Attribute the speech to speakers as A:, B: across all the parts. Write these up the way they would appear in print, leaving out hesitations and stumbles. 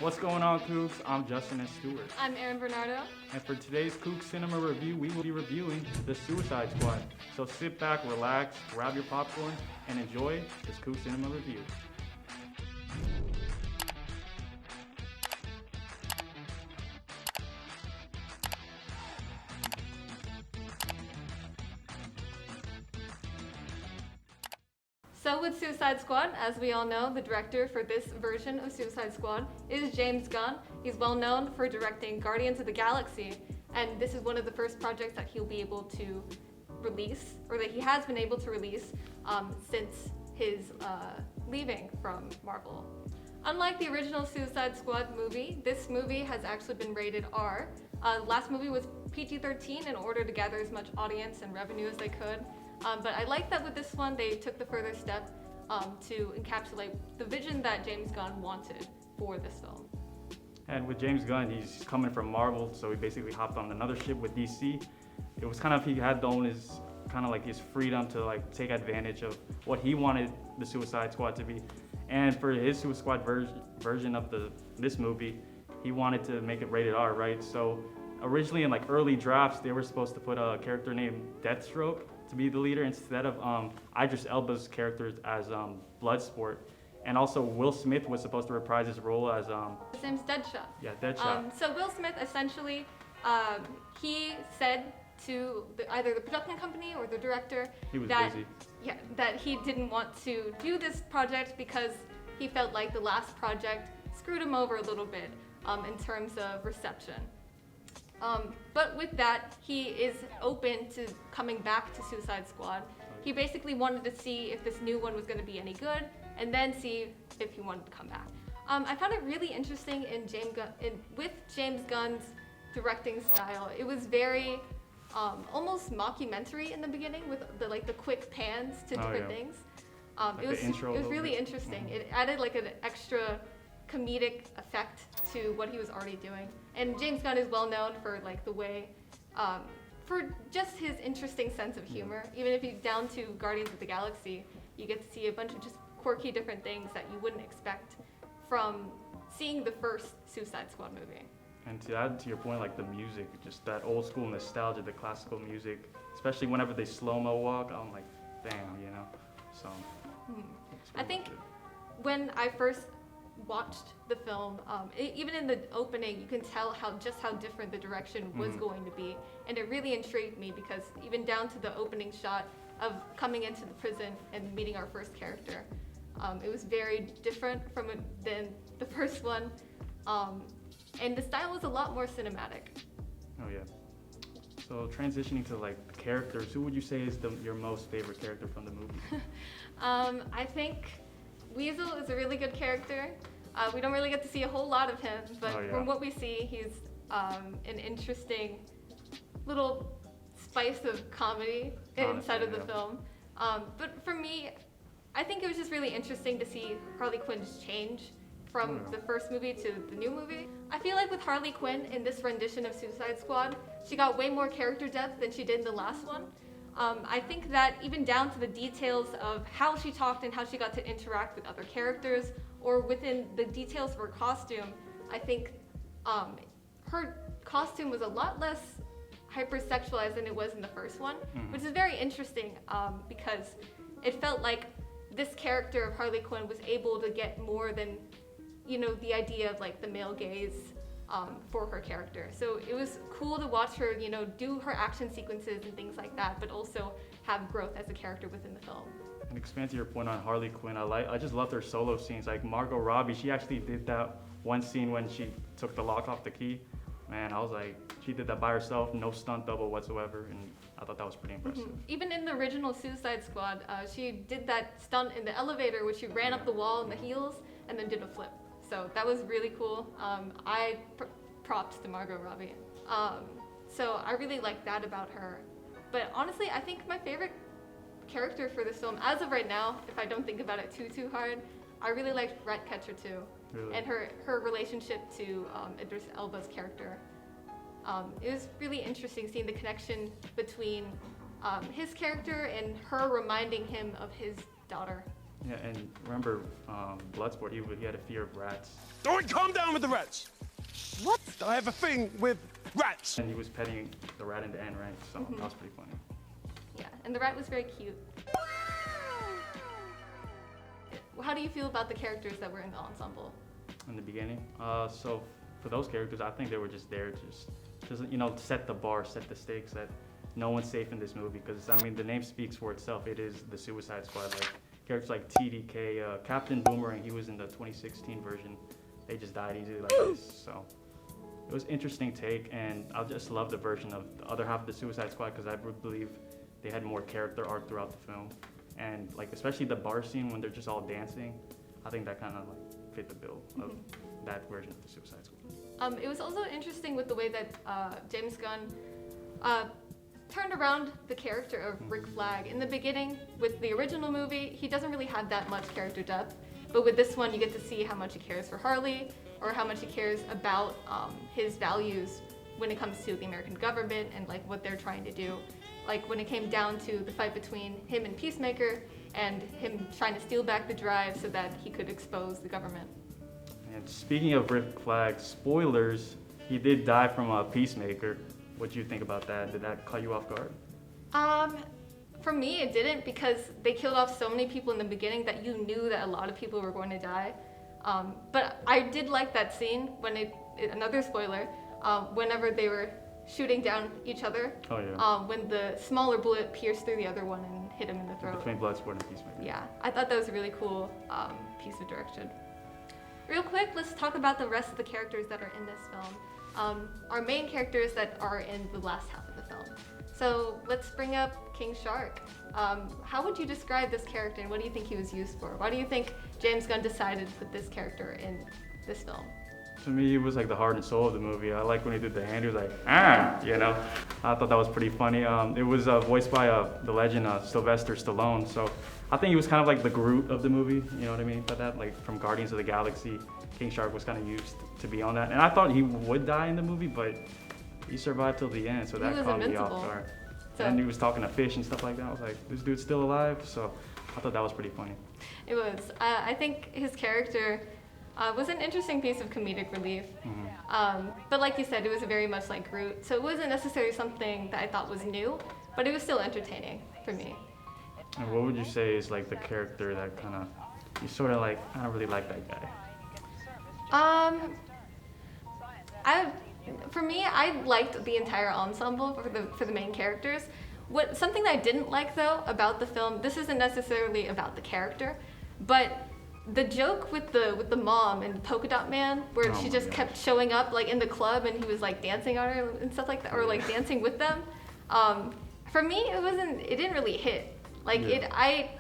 A: What's going on, Coogs? I'm Justin and Estuart.
B: I'm Erin Bernardo.
A: And for today's Coog Cinema Review, we will be reviewing The Suicide Squad. So sit back, relax, grab your popcorn, and enjoy this Coog Cinema Review.
B: So with Suicide Squad, as we all know, the director for this version of Suicide Squad is James Gunn. He's well known for directing Guardians of the Galaxy, and this is one of the first projects that he'll be able to release, or that he has been able to release since his leaving from Marvel. Unlike the original Suicide Squad movie, this movie has actually been rated R. The last movie was PG-13 in order to gather as much audience and revenue as they could. But I like that with this one, they took the further step to encapsulate the vision that James Gunn wanted for this film.
A: And with James Gunn, he's coming from Marvel, so he basically hopped on another ship with DC. It was kind of, he had his kind of like his freedom to like take advantage of what he wanted the Suicide Squad to be. And for his Suicide Squad version of this movie, he wanted to make it rated R, right? So originally in like early drafts, they were supposed to put a character named Deathstroke to be the leader instead of Idris Elba's character as Bloodsport. And also Will Smith was supposed to reprise his role as
B: His name's Deadshot.
A: Yeah, Deadshot.
B: So Will Smith essentially, he said to either the production company or the director that he didn't want to do this project because he felt like the last project screwed him over a little bit in terms of reception. But with that, he is open to coming back to Suicide Squad. He basically wanted to see if this new one was going to be any good, and then see if he wanted to come back. I found it really interesting with James Gunn's directing style. It was very almost mockumentary in the beginning with the quick pans to different things. It was really interesting. It added like an extra comedic effect to what he was already doing. And James Gunn is well known for like the way, for just his interesting sense of humor. Even if you down to Guardians of the Galaxy, you get to see a bunch of just quirky different things that you wouldn't expect from seeing the first Suicide Squad movie.
A: And to add to your point, like the music, just that old school nostalgia, the classical music, especially whenever they slow-mo walk, I'm like, damn, you know? So,
B: I think when I first watched the film, even in the opening, you can tell how different the direction was going to be. And it really intrigued me because even down to the opening shot of coming into the prison and meeting our first character, it was very different than the first one. And the style was a lot more cinematic.
A: Oh yeah. So transitioning to like the characters, who would you say is your most favorite character from the movie?
B: I think Weasel is a really good character. We don't really get to see a whole lot of him, but from what we see, he's an interesting little spice of comedy inside of the film. But for me, I think it was just really interesting to see Harley Quinn's change from the first movie to the new movie. I feel like with Harley Quinn in this rendition of Suicide Squad, she got way more character depth than she did in the last one. I think that even down to the details of how she talked and how she got to interact with other characters, or within the details of her costume, I think her costume was a lot less hypersexualized than it was in the first one, which is very interesting because it felt like this character of Harley Quinn was able to get more than, the idea of like the male gaze for her character. So it was cool to watch her, do her action sequences and things like that, but also have growth as a character within the film.
A: And expand to your point on Harley Quinn, I just loved her solo scenes. Like Margot Robbie, she actually did that one scene when she took the lock off the key. Man, I was like, she did that by herself, no stunt double whatsoever, and I thought that was pretty impressive.
B: Even in the original Suicide Squad, she did that stunt in the elevator where she ran up the wall in the heels and then did a flip. So that was really cool. I props to Margot Robbie. So I really like that about her. But honestly, I think my favorite character for this film, as of right now, if I don't think about it too hard, I really liked Ratcatcher too.
A: Really?
B: And her relationship to Idris Elba's character. It was really interesting seeing the connection between his character and her reminding him of his daughter.
A: Yeah, and remember, Bloodsport, he had a fear of rats.
C: All right, calm down with the rats. What? I have a thing with rats.
A: And he was petting the rat in the end, right? So that was pretty funny.
B: Yeah, and the rat was very cute. How do you feel about the characters that were in the ensemble?
A: In the beginning, so for those characters, I think they were just there, just you know, set the bar, set the stakes that no one's safe in this movie. Because I mean, the name speaks for itself. It is the Suicide Squad. Like characters like TDK, Captain Boomerang. He was in the 2016 version. They just died easily like this. So it was an interesting take, and I just love the version of the other half of the Suicide Squad because I believe they had more character arc throughout the film. And like especially the bar scene when they're just all dancing, I think that kind of like fit the bill of that version of the Suicide Squad.
B: It was also interesting with the way that James Gunn turned around the character of Rick Flag. In the beginning, with the original movie, he doesn't really have that much character depth, but with this one, you get to see how much he cares for Harley, or how much he cares about his values when it comes to the American government and like what they're trying to do. Like when it came down to the fight between him and Peacemaker and him trying to steal back the drive so that he could expose the government.
A: And speaking of Rick Flag, spoilers, he did die from a Peacemaker. What do you think about that? Did that caught you off guard?
B: For me, it didn't, because they killed off so many people in the beginning that you knew that a lot of people were going to die. But I did like that scene when another spoiler, whenever they were shooting down each other.
A: Oh yeah.
B: When the smaller bullet pierced through the other one and hit him in the throat.
A: Between Bloodsport and Peacemaker.
B: Yeah, I thought that was a really cool piece of direction. Real quick, let's talk about the rest of the characters that are in this film. Our main characters that are in the last half of the film. So let's bring up King Shark. How would you describe this character and what do you think he was used for? Why do you think James Gunn decided to put this character in this film?
A: To me, he was like the heart and soul of the movie. I like when he did the hand. He was like, ah, you know. I thought that was pretty funny. It was voiced by the legend Sylvester Stallone. So I think he was kind of like the Groot of the movie. You know what I mean by that? Like from Guardians of the Galaxy, King Shark was kind of used to be on that. And I thought he would die in the movie, but he survived till the end. So that caught me off guard. And he was talking to fish and stuff like that. I was like, this dude's still alive. So I thought that was pretty funny.
B: It was. I think his character was an interesting piece of comedic relief. But like you said, it was very much like Groot. So it wasn't necessarily something that I thought was new, but it was still entertaining for me.
A: And what would you say is like the character that kind of, you sort of like, I don't really like that guy?
B: For me, I liked the entire ensemble for the main characters. Something that I didn't like though about the film, this isn't necessarily about the character, but the joke with the mom and the polka dot man, where she just kept showing up like in the club and he was like dancing on her and stuff like that, or like dancing with them. For me, it didn't really hit. Like I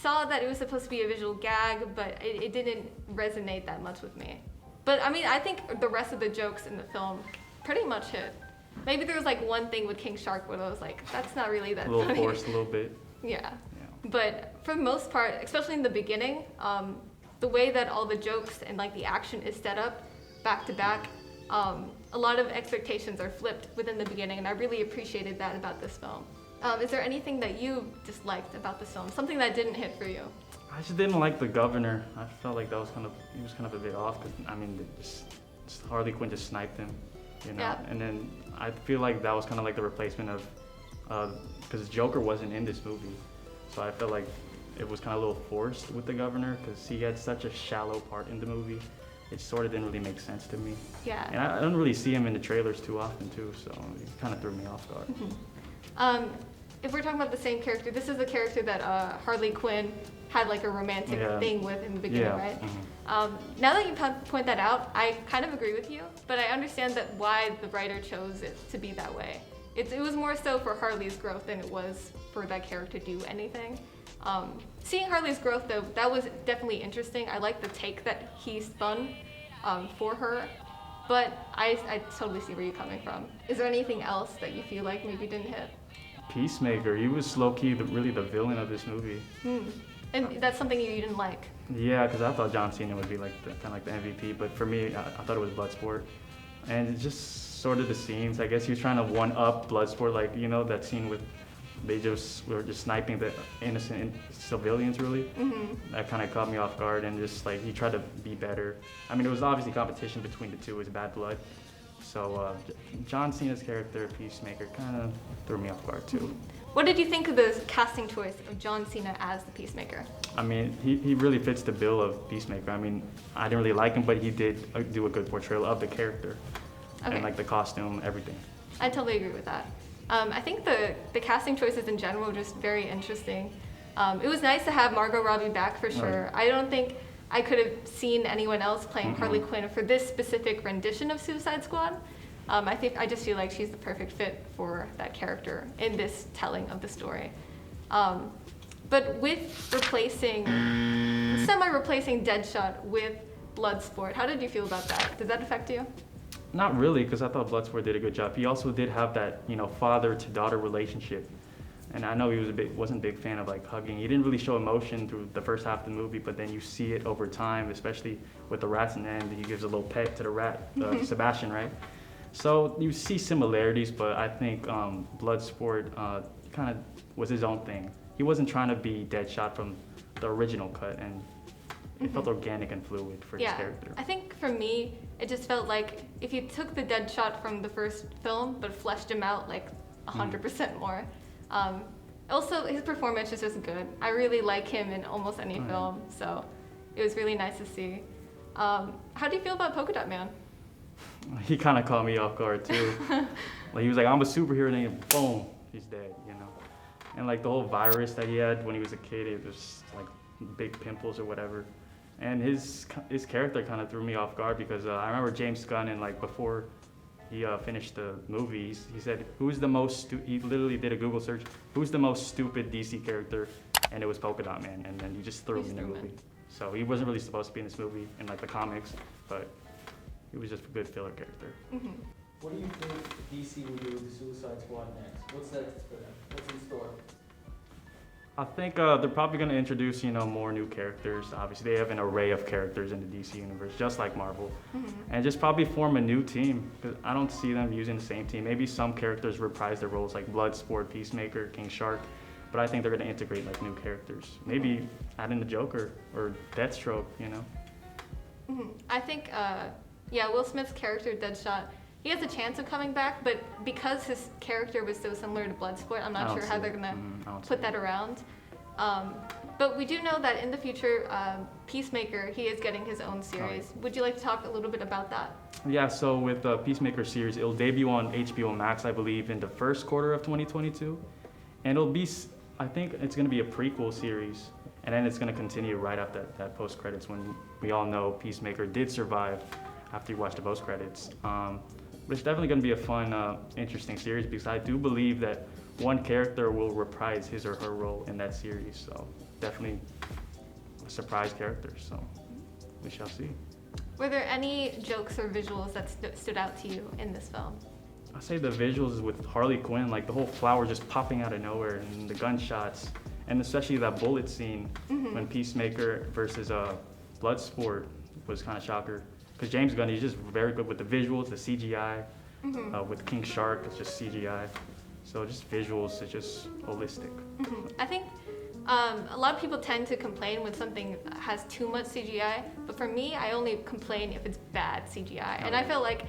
B: saw that it was supposed to be a visual gag, but it didn't resonate that much with me. But I mean, I think the rest of the jokes in the film pretty much hit. Maybe there was like one thing with King Shark where I was like, that's not really that funny.
A: A little forced, a little bit.
B: Yeah. But for the most part, especially in the beginning, the way that all the jokes and like the action is set up back to back, a lot of expectations are flipped within the beginning, and I really appreciated that about this film. Is there anything that you disliked about this film? Something that didn't hit for you?
A: I just didn't like the governor. I felt like that was he was kind of a bit off, because I mean, Harley Quinn just sniped him, you know? Yeah. And then I feel like that was kind of like the replacement of, because Joker wasn't in this movie. So I felt like it was kind of a little forced with the governor, because he had such a shallow part in the movie. It sort of didn't really make sense to me.
B: Yeah.
A: And I don't really see him in the trailers too often too, so it kind of threw me off guard.
B: If we're talking about the same character, this is the character that Harley Quinn had like a romantic thing with in the beginning, right? Now that you point that out, I kind of agree with you, but I understand that why the writer chose it to be that way. It was more so for Harley's growth than it was for that character to do anything. Seeing Harley's growth though, that was definitely interesting. I like the take that he spun for her, but I totally see where you're coming from. Is there anything else that you feel like maybe didn't hit?
A: Peacemaker, he was low-key really the villain of this movie.
B: And that's something you didn't like? Yeah,
A: because I thought John Cena would be like kind of like the MVP, but for me, I thought it was Bloodsport. And it's just sort of the scenes. I guess he was trying to one-up Bloodsport, like, you know, that scene with they just were just sniping the innocent civilians, really. That kind of caught me off guard, and just like he tried to be better. I mean, it was obviously competition between the two. It was bad blood. So John Cena's character, Peacemaker, kind of threw me off guard too.
B: What did you think of the casting choice of John Cena as the Peacemaker?
A: I mean, he really fits the bill of Peacemaker. I mean, I didn't really like him, but he did do a good portrayal of the character.
B: Okay.
A: And like the costume, everything.
B: I totally agree with that. I think the casting choices in general were just very interesting. It was nice to have Margot Robbie back for sure. I don't think I could have seen anyone else playing Harley Quinn for this specific rendition of Suicide Squad. I just feel like she's the perfect fit for that character in this telling of the story. But with semi-replacing Deadshot with Bloodsport, how did you feel about that? Did that affect you?
A: Not really, because I thought Bloodsport did a good job. He also did have that, father to daughter relationship. And I know he wasn't a big fan of like hugging. He didn't really show emotion through the first half of the movie, but then you see it over time, especially with the rats in the end. He gives a little pet to the rat, Sebastian, right? So you see similarities, but I think Bloodsport kind of was his own thing. He wasn't trying to be Deadshot from the original cut, and it felt organic and fluid for his character.
B: I think for me, it just felt like if you took the Deadshot from the first film, but fleshed him out like 100% more. Also, his performance is just good. I really like him in almost any film, so it was really nice to see. How do you feel about Polka Dot Man?
A: He kind of caught me off guard too. Like he was like, "I'm a superhero," and then boom, he's dead. And like the whole virus that he had when he was a kid, it was like big pimples or whatever. And his character kind of threw me off guard because I remember James Gunn, and like before he finished the movie, he said, "Who's the most?" He literally did a Google search. Who's the most stupid DC character? And it was Polka Dot Man. And then he just threw him in the movie. So he wasn't really supposed to be in this movie in like the comics, but he was just a good filler character.
D: What do you think DC will do with the Suicide Squad next? What's next for them? What's in store?
A: I think they're probably going to introduce, more new characters. Obviously, they have an array of characters in the DC universe, just like Marvel. And just probably form a new team, because I don't see them using the same team. Maybe some characters reprise their roles, like Bloodsport, Peacemaker, King Shark. But I think they're going to integrate like new characters. Maybe add in the Joker or Deathstroke,
B: I think, Will Smith's character, Deadshot, he has a chance of coming back, but because his character was so similar to Bloodsport, I'm not sure how they're gonna put that around. But we do know that in the future, Peacemaker, he is getting his own series. Would you like to talk a little bit about that?
A: Yeah, so with the Peacemaker series, it'll debut on HBO Max, I believe, in the first quarter of 2022. And I think it's gonna be a prequel series, and then it's gonna continue right after that post-credits, when we all know Peacemaker did survive after you watch the post-credits. But it's definitely going to be a fun, interesting series, because I do believe that one character will reprise his or her role in that series. So definitely a surprise character. So we shall see.
B: Were there any jokes or visuals that stood out to you in this film?
A: I say the visuals with Harley Quinn, like the whole flower just popping out of nowhere, and the gunshots, and especially that bullet scene when Peacemaker versus Bloodsport was kind of shocker. Because James Gunn, he's just very good with the visuals, the CGI. With King Shark, it's just CGI. So just visuals, it's just holistic.
B: I think a lot of people tend to complain when something has too much CGI, but for me, I only complain if it's bad CGI. And I felt like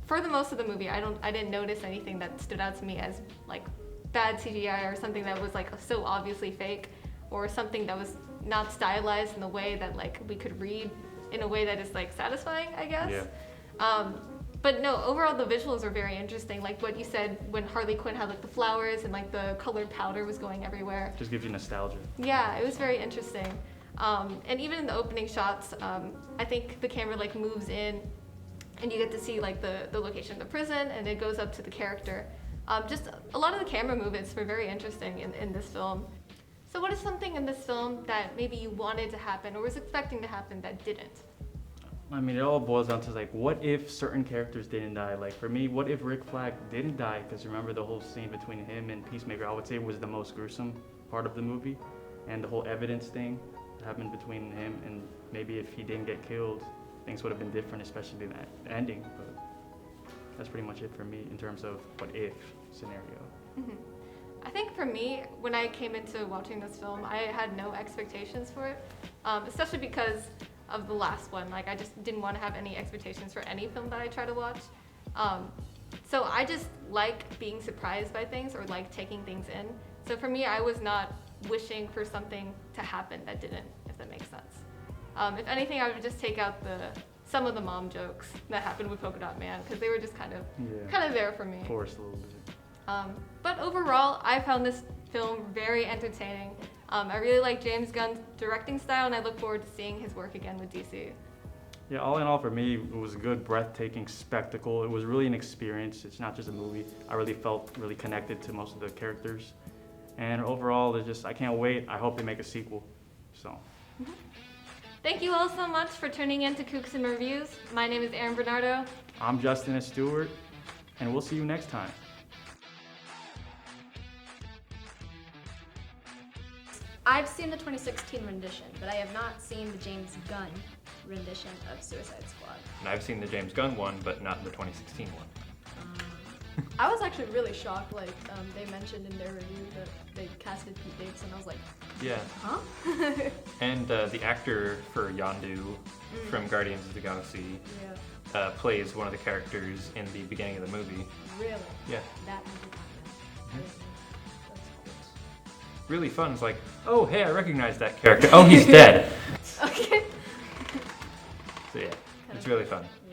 B: for the most of the movie, I didn't notice anything that stood out to me as like bad CGI or something that was like so obviously fake, or something that was not stylized in the way that like we could read in a way that is like satisfying, I guess.
A: Yeah.
B: But no, overall the visuals are very interesting. Like what you said when Harley Quinn had like the flowers and like the colored powder was going everywhere.
A: Just gives you nostalgia.
B: Yeah, it was very interesting. And even in the opening shots, I think the camera like moves in and you get to see like the location of the prison, and it goes up to the character. Just a lot of the camera movements were very interesting in this film. So what is something in this film that maybe you wanted to happen or was expecting to happen that didn't?
A: I mean, it all boils down to like, what if certain characters didn't die? Like for me, what if Rick Flag didn't die? Because remember the whole scene between him and Peacemaker, I would say was the most gruesome part of the movie. And the whole evidence thing that happened between him, and maybe if he didn't get killed, things would have been different, especially in that ending. But that's pretty much it for me in terms of what if scenario.
B: I think for me, when I came into watching this film, I had no expectations for it, especially because of the last one. Like, I just didn't want to have any expectations for any film that I try to watch. So I just like being surprised by things or like taking things in. So for me, I was not wishing for something to happen that didn't, if that makes sense. If anything, I would just take out some of the mom jokes that happened with Polka Dot Man, because they were just kind of there for me.
A: Forced a little bit.
B: But overall, I found this film very entertaining. I really like James Gunn's directing style, and I look forward to seeing his work again with DC.
A: Yeah, all in all, for me, it was a good, breathtaking spectacle. It was really an experience. It's not just a movie. I really felt really connected to most of the characters. And overall, I can't wait. I hope they make a sequel. So.
B: Thank you all so much for tuning in to Coog Cinema Reviews. My name is Erin Bernardo.
A: I'm Justin Estuart, and we'll see you next time.
E: I've seen the 2016 rendition, but I have not seen the James Gunn rendition of Suicide Squad.
F: And I've seen the James Gunn one, but not the 2016 one.
G: I was actually really shocked, like, they mentioned in their review that they casted Pete Davidson, and I was like,
F: Yeah.
G: huh?
F: And the actor for Yondu from Guardians of the Galaxy
G: Yeah,
F: plays one of the characters in the beginning of the movie.
G: really?
F: Yeah.
G: That much of time. That's
F: Really fun. It's like, oh, hey, I recognize that character. Oh, he's dead.
B: Okay.
F: So yeah, it's really fun.
G: cool.